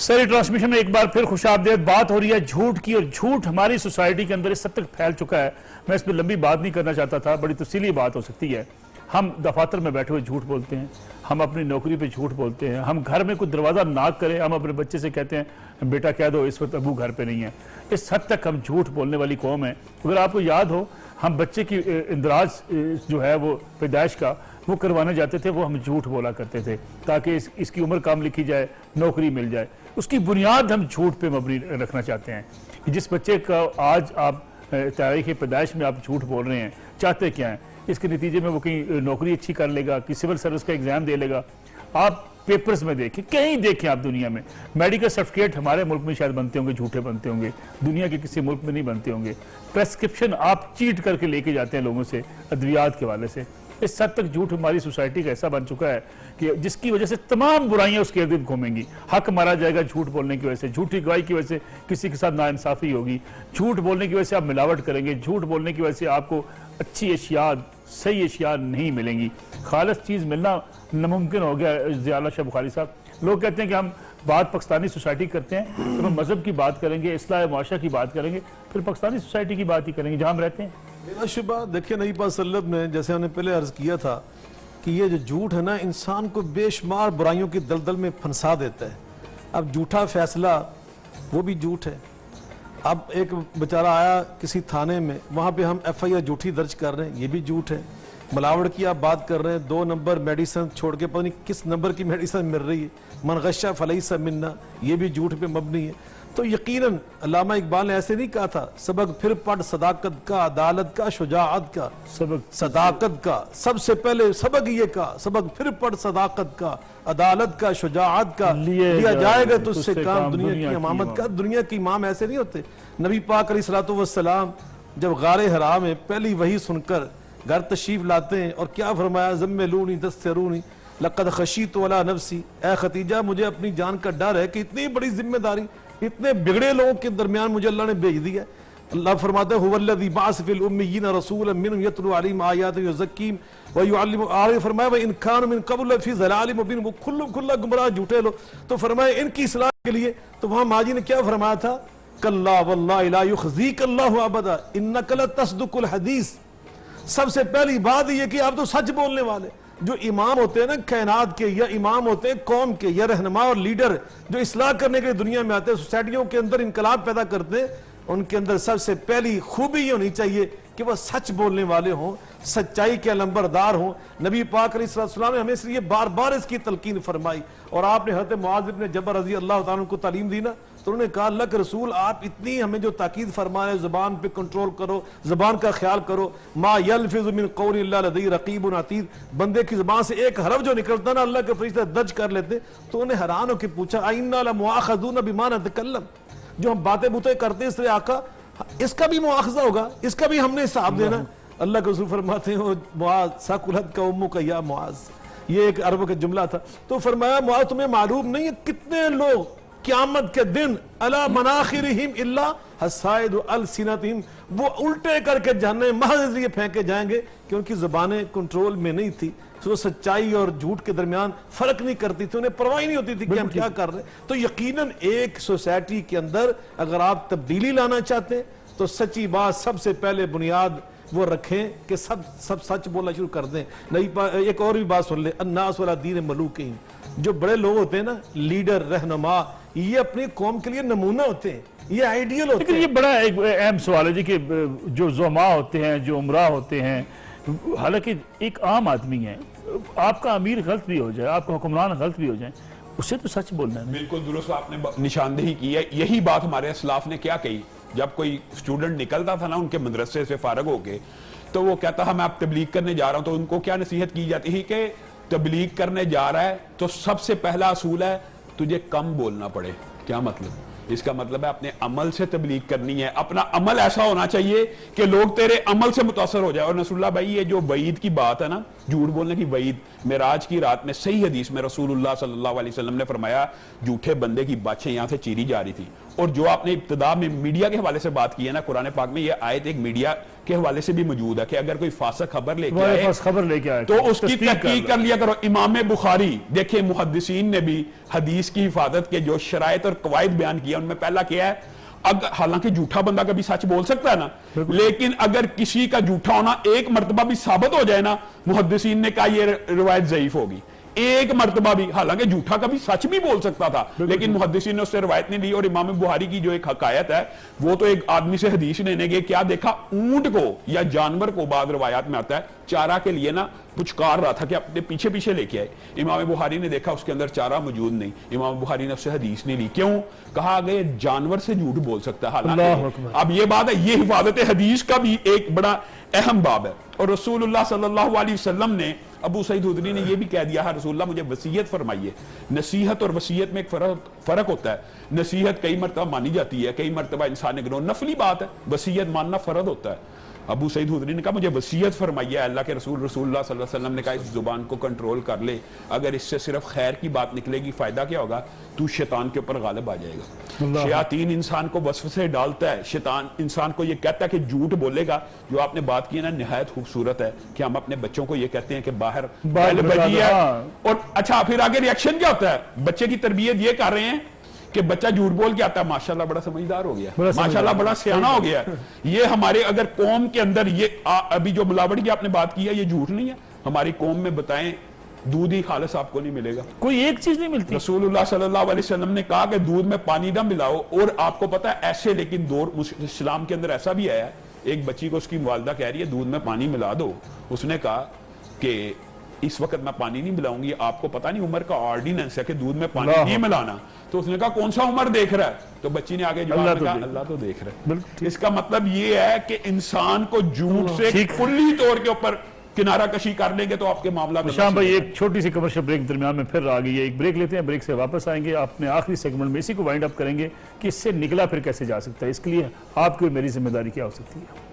سری transmission میں ایک بار پھر خوش آمدید. بات ہو رہی ہے جھوٹ کی، اور جھوٹ ہماری سوسائٹی کے اندر اس حد تک پھیل چکا ہے. میں اس پہ لمبی بات نہیں کرنا چاہتا تھا، بڑی تفصیلی بات ہو سکتی ہے. ہم دفاتر میں بیٹھے ہوئے جھوٹ بولتے ہیں، ہم اپنی نوکری پہ جھوٹ بولتے ہیں، ہم گھر میں کوئی دروازہ ناک کرے ہم اپنے بچے سے کہتے ہیں بیٹا کہہ دو اس وقت ابو گھر پہ نہیں ہے. اس حد تک ہم جھوٹ بولنے والی قوم ہیں. اگر آپ کو یاد ہو، ہم بچے کی اندراج جو ہے وہ پیدائش کا وہ کروانے جاتے تھے، وہ ہم جھوٹ بولا کرتے تھے تاکہ اس کی عمر کم لکھی جائے، نوکری مل جائے. اس کی بنیاد ہم جھوٹ پہ مبنی رکھنا چاہتے ہیں. جس بچے کا آج آپ تاریخ پیدائش میں آپ جھوٹ بول رہے ہیں، چاہتے کیا ہیں؟ اس کے نتیجے میں وہ کہیں نوکری اچھی کر لے گا، کہ سول سروس کا ایگزام دے لے گا. آپ پیپرز میں دیکھیں، کہیں دیکھیں آپ دنیا میں، میڈیکل سرٹیفکیٹ ہمارے ملک میں شاید بنتے ہوں گے، جھوٹے بنتے ہوں گے، دنیا کے کسی ملک میں نہیں بنتے ہوں گے. پریسکرپشن آپ چیٹ کر کے لے کے جاتے ہیں لوگوں سے ادویات کے حوالے سے. اس حد تک جھوٹ ہماری سوسائٹی کا ایسا بن چکا ہے کہ جس کی وجہ سے تمام برائیاں اس کے ارد گرد گھومیں گی. حق مارا جائے گا جھوٹ بولنے کی وجہ سے، جھوٹی گواہی کی وجہ سے کسی کے ساتھ ناانصافی ہوگی، جھوٹ بولنے کی وجہ سے آپ ملاوٹ کریں گے، جھوٹ بولنے کی وجہ سے آپ کو اچھی اشیاء، صحیح اشیاء نہیں ملیں گی. خالص چیز ملنا ناممکن ہو گیا. ضیاء اللہ شاہ بخاری صاحب، لوگ کہتے ہیں کہ ہم بات پاکستانی سوسائٹی کرتے ہیں تو ہم مذہب کی بات کریں گے، اصلاح معاشرہ کی بات کریں گے، پھر پاکستانی سوسائٹی کی بات ہی کریں گے جہاں ہم رہتے ہیں. بلا شبہ دیکھیں نبی پاک صلی اللہ علیہ وسلم نے جیسے ہم نے پہلے عرض کیا تھا کہ یہ جو جھوٹ ہے نا انسان کو بے شمار برائیوں کی دلدل میں پھنسا دیتا ہے. اب جھوٹا فیصلہ وہ بھی جھوٹ ہے. اب ایک بیچارہ آیا کسی تھانے میں، وہاں پہ ہم ایف آئی آر جھوٹی درج کر رہے ہیں، یہ بھی جھوٹ ہے. ملاوٹ کی آپ بات کر رہے ہیں، 2 نمبر میڈیسن چھوڑ کے پتہ نہیں کس نمبر کی میڈیسن مل رہی ہے. من غشہ فلیس منا، یہ بھی جھوٹ پہ مبنی ہے. تو یقیناً علامہ اقبال نے ایسے نہیں کہا تھا سبق پھر پڑھ صداقت کا، عدالت کا، شجاعت کا. صداقت کا سب سے پہلے سبق یہ کہا، سبق پھر پڑھ صداقت کا، عدالت کا، شجاعت کا، لیا جائے گا تو اس سے کام دنیا کی امامت کا. دنیا کی امام ایسے نہیں ہوتے. نبی پاک علیہ الصلوۃ والسلام جب غار حرا میں پہلی وحی سن کر گھر تشریف لاتے ہیں اور کیا فرمایا، زملونی دسترونی لقد خشیت علی نفسی، اے ختیجہ مجھے اپنی جان کا ڈر ہے کہ اتنی بڑی ذمہ داری اتنے بگڑے لوگوں کے درمیان مجھے اللہ نے بھیج دیا. اللہ فرماتا ہے هو الذی بعث فی الامیین رسولا منہم یتلو علیہم آیاتہ ویزکیہم ویعلمہم. آگے فرمایا وان کانوا من قبل فی ضلال مبین، وہ کھلا گمراہ جھوٹے لوگ. تو فرمایا ان کی اصلاح کے لیے تو وہاں ماجی نے کیا فرمایا تھا، کلا واللہ لا یخزیک اللہ ابدا انک لتصدق الحدیث. سب سے پہلی بات یہ کہ آپ تو سچ بولنے والے. جو امام ہوتے ہیں نا کائنات کے، یا امام ہوتے ہیں قوم کے، یا رہنما اور لیڈر جو اصلاح کرنے کے دنیا میں آتے ہیں، سوسائٹیوں کے اندر انقلاب پیدا کرتے ہیں، ان کے اندر سب سے پہلی خوبی یہ ہونی چاہیے کہ وہ سچ بولنے والے ہوں، سچائی کے علمبردار ہوں. نبی پاک علیہ السلام نے ہمیں اس لیے بار بار اس کی تلقین فرمائی. اور آپ نے حضرت معاذ بن جبل رضی اللہ تعالیٰ کو تعلیم دی نا، تو انہوں نے کہا اللہ کے رسول آپ اتنی ہمیں جو تاکید فرما رہے ہیں، زبان پہ کنٹرول کرو، زبان کا خیال کرو. ما یلفظ من قول الا لدیہ رقیب عتید، بندے کی زبان سے ایک حرف جو نکلتا نا اللہ کے فرشتے درج کر لیتے. تو انہیں حیران ہو کے پوچھا ائنا لمؤاخذون بما نتکلم، جو ہم باتیں بوتیں کرتے ہیں اس سے آقا اس کا بھی مؤاخذہ ہوگا، اس کا بھی ہم نے حساب دینا. اللہ کے رسول فرماتے ہیں معاذ ثقلت کا امک یا معاذ، یہ ایک عرب کا جملہ تھا. تو فرمایا معاذ تمہیں معلوم نہیں ہے کتنے لوگ قیامت کے دن علی مناخرہم الا حصائد السنتہم، وہ الٹے کر کے جہنم محض اس لیے پھینکے جائیں گے کہ ان کی زبانیں کنٹرول میں نہیں تھی. وہ سچائی اور جھوٹ کے درمیان فرق نہیں کرتی تھی، انہیں پرواہ نہیں ہوتی تھی کہ ہم کیا کر رہے ہیں. تو یقیناً ایک سوسائٹی کے اندر اگر آپ تبدیلی لانا چاہتے ہیں تو سچی بات سب سے پہلے بنیاد وہ رکھیں کہ سب سچ بولنا شروع کر دیں. ایک اور بھی بات سن لیں، الناس علی دین ملوکہم، جو بڑے لوگ ہوتے ہیں نا، لیڈر، رہنما، یہ اپنی قوم کے لیے نمونہ ہوتے ہیں، یہ آئیڈیل ہوتے ہیں. لیکن یہ بڑا ایک اہم سوال ہے جی کہ جو زعماء ہوتے ہیں، جو عمراء ہوتے ہیں، حالانکہ ایک عام آدمی ہے، آپ کا امیر غلط بھی ہو جائے، آپ کا حکمران غلط بھی ہو جائے، اسے تو سچ بولنا ہے. بالکل درست آپ نے نشاندہی کی ہے. یہی بات ہمارے اسلاف نے کیا کہی جب کوئی اسٹوڈنٹ نکلتا تھا نا ان کے مدرسے سے فارغ ہو کے، تو وہ کہتا ہم آپ تبلیغ کرنے جا رہا ہوں. تو ان کو کیا نصیحت کی جاتی ہے کہ تبلیغ کرنے جا رہا ہے تو سب سے پہلا اصول ہے تجھے کم بولنا پڑے. کیا مطلب؟ اس کا مطلب ہے اپنے عمل سے تبلیغ کرنی ہے. اپنا عمل ایسا ہونا چاہیے کہ لوگ تیرے عمل سے متاثر ہو جائے. اور نصر اللہ بھائی یہ جو وعید کی بات ہے نا، جھوٹ بولنے کی وعید، معراج کی رات میں صحیح حدیث میں رسول اللہ صلی اللہ علیہ وسلم نے فرمایا جھوٹے بندے کی باچھیں یہاں سے چیری جا رہی تھی اور جو آپ نے ابتدا میں میڈیا کے حوالے سے بات کی ہے نا، قرآن پاک میں یہ آیت ایک میڈیا کے حوالے سے بھی موجود ہے کہ اگر کوئی فاسق خبر لے کے آئے تو اس کی تحقیق کر لیا کرو۔ امام بخاری دیکھیں، محدثین نے بھی حدیث کی حفاظت کے جو شرائط اور قواعد بیان کیا ان میں پہلا کیا ہے، حالانکہ جھوٹا بندہ کبھی سچ بول سکتا ہے نا، لیکن اگر کسی کا جھوٹا ہونا ایک مرتبہ بھی ثابت ہو جائے نا، محدثین نے کہا یہ روایت ضعیف ہوگی۔ ایک مرتبہ بھی، حالانکہ جھوٹا کبھی سچ بھی بول سکتا تھا لیکن محدثین نے اس سے روایت نہیں لی۔ اور امام بخاری کی جو ایک حکایت ہے، وہ تو ایک آدمی سے حدیث لینے گئے، کیا دیکھا، اونٹ کو یا جانور کو، بعض روایات میں آتا ہے چارہ کے لیے نا پچکار رہا تھا کہ اپنے پیچھے پیچھے لے کے آئے، امام بخاری نے دیکھا اس کے اندر چارہ موجود نہیں، امام بخاری نے اس سے حدیث نہیں لی۔ کیوں؟ کہا گیا جانور سے جھوٹ بول سکتا ہے۔ حالانکہ اب یہ بات ہے، یہ حفاظت حدیث کا بھی ایک بڑا اہم باب ہے۔ اور رسول اللہ صلی اللہ علیہ وسلم نے، ابو سعید خدری نے یہ بھی کہہ دیا ہے، رسول اللہ مجھے وصیت فرمائیے۔ نصیحت اور وصیت میں ایک فرق ہوتا ہے، نصیحت کئی مرتبہ مانی جاتی ہے، کئی مرتبہ انسان نے نفلی بات ہے، وصیت ماننا فرض ہوتا ہے۔ ابو سعید خدری نے کہا مجھے وصیت فرمائیے، اللہ کے رسول اللہ صلی اللہ علیہ وسلم نے کہا اس زبان کو کنٹرول کر لے، اگر اس سے صرف خیر کی بات نکلے گی فائدہ کیا ہوگا، تو شیطان کے اوپر غالب آ جائے گا۔ شیاطین انسان کو وسوسے ڈالتا ہے، شیطان انسان کو یہ کہتا ہے کہ جھوٹ بولے گا۔ جو آپ نے بات کی ہے نا نہایت خوبصورت ہے کہ ہم اپنے بچوں کو یہ کہتے ہیں کہ باہر بچی ہے، اور اچھا پھر آگے ریئیکشن کیا ہوتا ہے، بچے کی تربیت یہ کر رہے ہیں کہ بچہ جھوٹ بول کے آتا ہے، ماشاءاللہ بڑا سمجھدار ہو گیا، ماشاءاللہ بڑا سیانہ ہو گیا۔ یہ ہمارے اگر قوم کے اندر یہ ابھی جو ملاوٹ کی آپ نے بات کی ہے یہ جھوٹ نہیں ہے، ہماری قوم میں بتائیں دودھ ہی خالص آپ کو نہیں ملے گا، کوئی ایک چیز نہیں ملتی۔ رسول اللہ صلی اللہ علیہ وسلم نے کہا کہ دودھ میں پانی نہ ملاؤ، اور آپ کو پتا ہے ایسے، لیکن دور اسلام کے اندر ایسا بھی آیا ہے، ایک بچی کو اس کی والدہ کہہ رہی ہے دودھ میں پانی ملا دو، اس نے کہا کہ اس وقت میں پانی نہیں ملاؤں گی، آپ کو پتا نہیں عمر کا آرڈیننس ہے کہ دودھ میں پانی نہیں ملانا، تو اس نے کہا کون سا عمر دیکھ رہا ہے، تو بچی نے آگے جواب دیا اللہ تو دیکھ رہا ہے۔ اس کا مطلب یہ ہے کہ انسان کو جھوٹ سے کلی طور کے اوپر کنارہ کشی کر لیں گے تو آپ کے معاملہ میں۔ شام بھائی ایک چھوٹی سی کمرشل بریک درمیان میں پھر آ گئی ہے، ایک بریک لیتے ہیں، بریک سے واپس آئیں گے، اپنے آخری سیگمنٹ میں اسی کو وائنڈ اپ کریں گے کہ اس سے نکلا پھر کیسے جا سکتا ہے، اس کے لیے آپ کی اور میری ذمہ داری کیا ہو سکتی ہے۔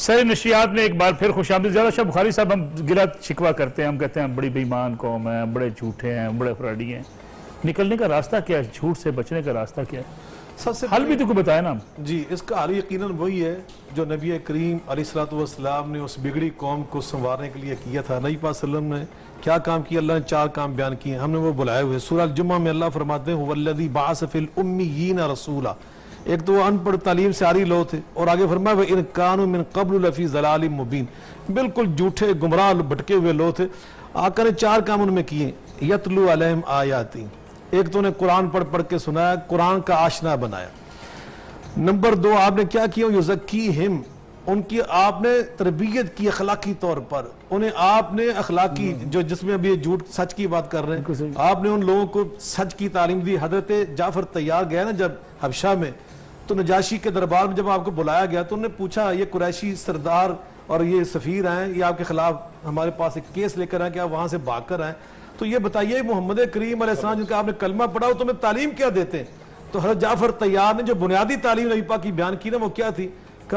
سر نشریات میں ایک بار پھر خوش آمدید۔ زیادہ شاہ بخاری صاحب، ہم گلہ شکوہ کرتے ہیں، ہم کہتے ہیں ہم بڑی بے ایمان قوم ہیں، بڑے جھوٹے ہیں، بڑے فراڈی ہیں، نکلنے کا راستہ کیا ہے، جھوٹ سے بچنے کا راستہ کیا ہے؟ سب سے حل بھی تو کو بتایا نا۔ جی، اس کا حل یقیناً وہی ہے جو نبی کریم علیہ الصلوۃ والسلام نے اس بگڑی قوم کو سنوارنے کے لیے کیا تھا۔ نبی پاک صلی اللہ علیہ وسلم نے کیا کام کیا؟ اللہ نے 4 کام بیان کیے، ہم نے وہ بلائے ہوئے۔ سورہ الجمعہ میں اللہ فرماتے ہیں وَالَّذِي بَعَثَ فِي الْأُمِّيِّينَ رَسُولًا، ایک تو وہ ان پڑھ تعلیم سے آری لوگ تھے، اور آگے فرمایا وَإِن كَانُوا مِن قَبْلُ لَفِي ضَلَالٍ مُبِينٍ، بالکل جھوٹے گمراہ بھٹکے ہوئے لوگ تھے۔ آقا نے 4 کام ان میں کیے، یتلو علیہم آیاتی، ایک تو انہیں قرآن پڑھ پڑھ کے سنایا، قرآن کا آشنا بنایا۔ نمبر 2 آپ نے کیا کیا؟ یزکیہم، ان کی آپ نے تربیت کی اخلاقی طور پر، انہیں آپ نے اخلاقی جو جس میں ابھی جھوٹ سچ کی بات کر رہے ہیں، آپ نے ان لوگوں کو سچ کی تعلیم دی۔ حضرت جعفر طیار گیا نا جب حبشہ میں، تو نجاشی کے دربار میں جب آپ کو بلایا گیا تو انہوں نے پوچھا یہ قریشی سردار اور یہ سفیر ہیں، یہ آپ کے خلاف ہمارے پاس ایک کیس لے کر آئے کہ آپ وہاں سے بھاگ کر آئیں، تو یہ بتائیے محمد کریم علیہ السلام جن کا آپ نے کلمہ پڑھا وہ تمہیں تعلیم کیا دیتے ہیں؟ تو حضرت جعفر طیار نے جو بنیادی تعلیم نبی پاک کی بیان کی نا وہ کیا تھی کہ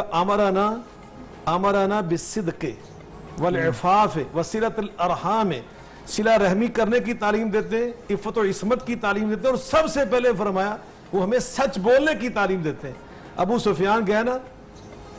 امرنا بالصدق والعفاف وصلۃ الارحام، صلہ رحمی کرنے کی تعلیم دیتے ہیں، عفت و عصمت کی تعلیم دیتے ہیں، اور سب سے پہلے فرمایا وہ ہمیں سچ بولنے کی تعلیم دیتے ہیں۔ ابو سفیان گیا نا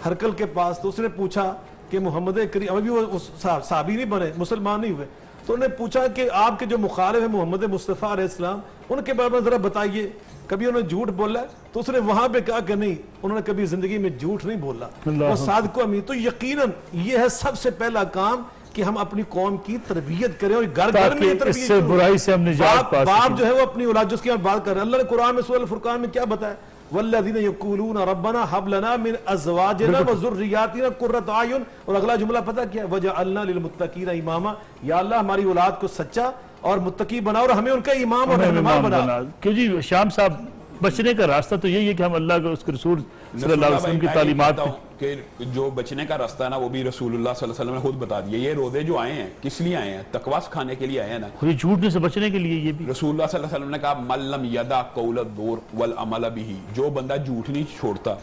ہرکل کے پاس، تو اس نے پوچھا کہ محمد کریم، ابھی وہ صحابی نہیں بنے، مسلمان نہیں ہوئے، تو انہوں نے پوچھا کہ آپ کے جو مخالف ہیں محمد مصطفیٰ علیہ السلام، ان کے بارے میں ذرا بتائیے، کبھی انہوں نے جھوٹ بولا ہے؟ تو اس نے وہاں پہ کہا کہ نہیں، انہوں نے کبھی زندگی میں جھوٹ نہیں بولا، وہ صادق و امین۔ تو یقیناً یہ ہے سب سے پہلا کام کہ ہم اپنی قوم کی تربیت کریں، اور گھر گھر میں یہ تربیت، برائی سے ہم نجات پا سکیں۔ باپ جو ہے وہ اپنی اولاد، جس کی ہم بات کر رہے ہیں، اللہ نے قرآن میں سورہ الفرقان میں کیا بتایا؟ والذین یقولون ربنا هب لنا من ازواجنا وذریاتنا قرۃ اعین، اور اگلا جملہ پتہ کیا ہے؟ وجعلنا للمتقین اماما، یا اللہ ہماری اولاد کو سچا اور متقی بنا اور ہمیں ان کا امام اور رہنما بنا۔ کیوں جی شام صاحب، بچنے کا راستہ تو یہی ہے کہ ہم اللہ کے اس کے رسول صلی اللہ علیہ وسلم کی تعلیمات کہ جو بچنے کا راستہ ہے نا وہ بھی رسول اللہ صلی اللہ علیہ وسلم نے خود بتا دیا۔ یہ روزے جو آئے ہیں کس لیے آئے ہیں؟ تقویٰ سکھانے کے لیے آئے ہیں نا، یہ جھوٹ سے بچنے کے لیے۔ یہ بھی رسول اللہ صلی اللہ علیہ وسلم نے کہا من لم یدع قول الزور والعمل به، جو بندہ جھوٹ نہیں چھوڑتا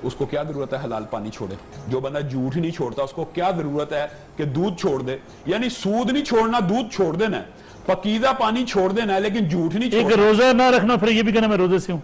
اس کو کیا ضرورت ہے حلال پانی چھوڑے؟ جو بندہ جھوٹ نہیں چھوڑتا اس کو کیا ضرورت ہے کہ دودھ چھوڑ دے؟ یعنی سود نہیں چھوڑنا، دودھ چھوڑ دینا ہے، پکیزہ پانی چھوڑ دینا ہے، لیکن جھوٹ نہیں ایک چھوڑنا۔ روزہ نہ رکھنا پھر یہ بھی کہنا میں روزے سے ہوں،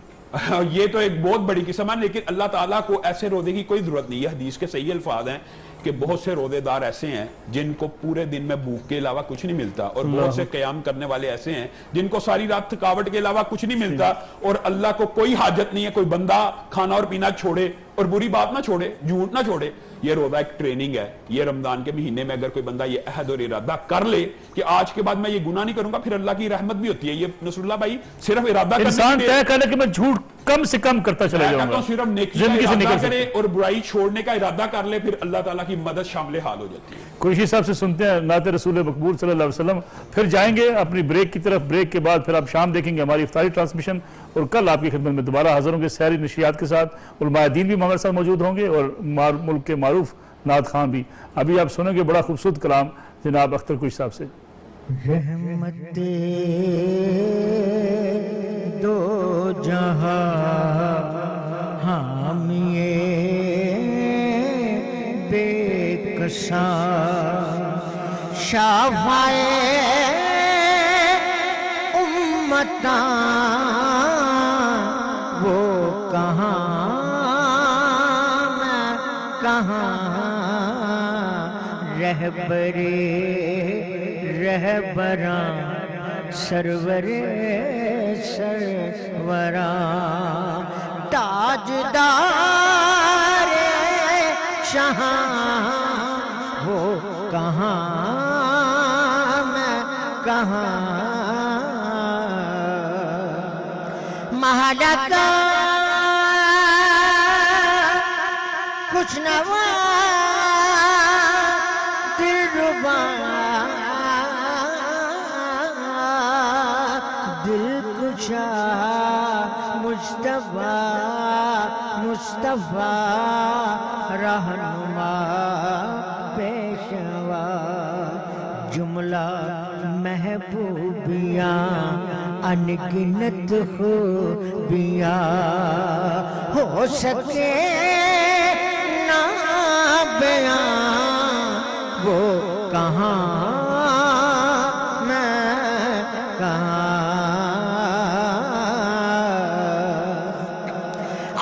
یہ تو ایک بہت بڑی قسم ہے، لیکن اللہ تعالیٰ کو ایسے روزے کی کوئی ضرورت نہیں ہے۔ حدیث کے صحیح الفاظ ہیں کہ بہت سے روزے دار ایسے ہیں جن کو پورے دن میں بھوک کے علاوہ کچھ نہیں ملتا، اور بہت سے قیام کرنے والے ایسے ہیں جن کو ساری رات تھکاوٹ کے علاوہ کچھ نہیں ملتا، اور اللہ کو کوئی حاجت نہیں ہے کوئی بندہ کھانا اور پینا چھوڑے اور بری بات نہ چھوڑے، جھوٹ نہ چھوڑے۔ یہ روزہ ایک ٹریننگ ہے۔ یہ رمضان کے مہینے میں اگر کوئی بندہ یہ عہد اور ارادہ کر لے کہ آج کے بعد میں یہ گناہ نہیں کروں گا، پھر اللہ کی رحمت بھی ہوتی ہے۔ یہ نصر اللہ بھائی صرف ارادہ کرنے انسان کے طے کر لے کہ میں جھوٹ کم سے کم کرتا چلا جاؤں گا، صرف نیکی کا زندگی سے ارادہ نکل کرے سکتا۔ اور برائی چھوڑنے کا ارادہ کر لے، پھر اللہ تعالیٰ کی مدد شامل حال ہو جاتی ہے۔ قریشی صاحب سے سنتے ہیں نعت رسول مقبول صلی اللہ علیہ وسلم، پھر جائیں گے اپنی بریک کی طرف۔ بریک کے بعد پھر آپ شام دیکھیں گے ہماری افطاری ٹرانسمیشن، اور کل آپ کی خدمت میں دوبارہ حاضر ہوں گے سحری نشریات کے ساتھ۔ علماء دین بھی ہمارے ساتھ موجود ہوں گے اور ملک کے معروف نعت خان بھی۔ ابھی آپ سنیں گے بڑا خوبصورت کلام جناب اختر کوئی صاحب سے۔ رحمت دو جہاں حامی بے کساں، شافعِ امتاں وہ کہاں میں کہاں، رہبراں سرور سروراں، تاجدار شہاں وہ کہاں میں کہاں، مہلکہ خوشنوا دل کشا مصطفیٰ رہنما پیشوا، جملہ محبوبیاں انگنت خوبیاں، ہو سکے نہ بیاں وہ کہاں میں کہاں،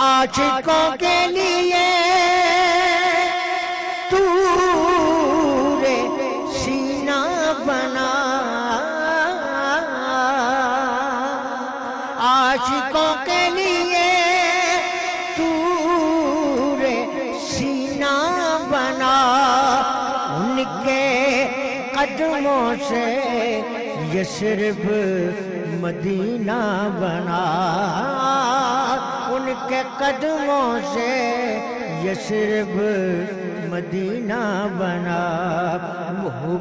عاشقوں کے لیے تورے سینہ بنا، عاشقوں کے لیے تورے سینہ بنا، ان کے قدموں سے یثرب مدینہ بنا، ان کے قدموں سے یثرب مدینہ بنا، وہ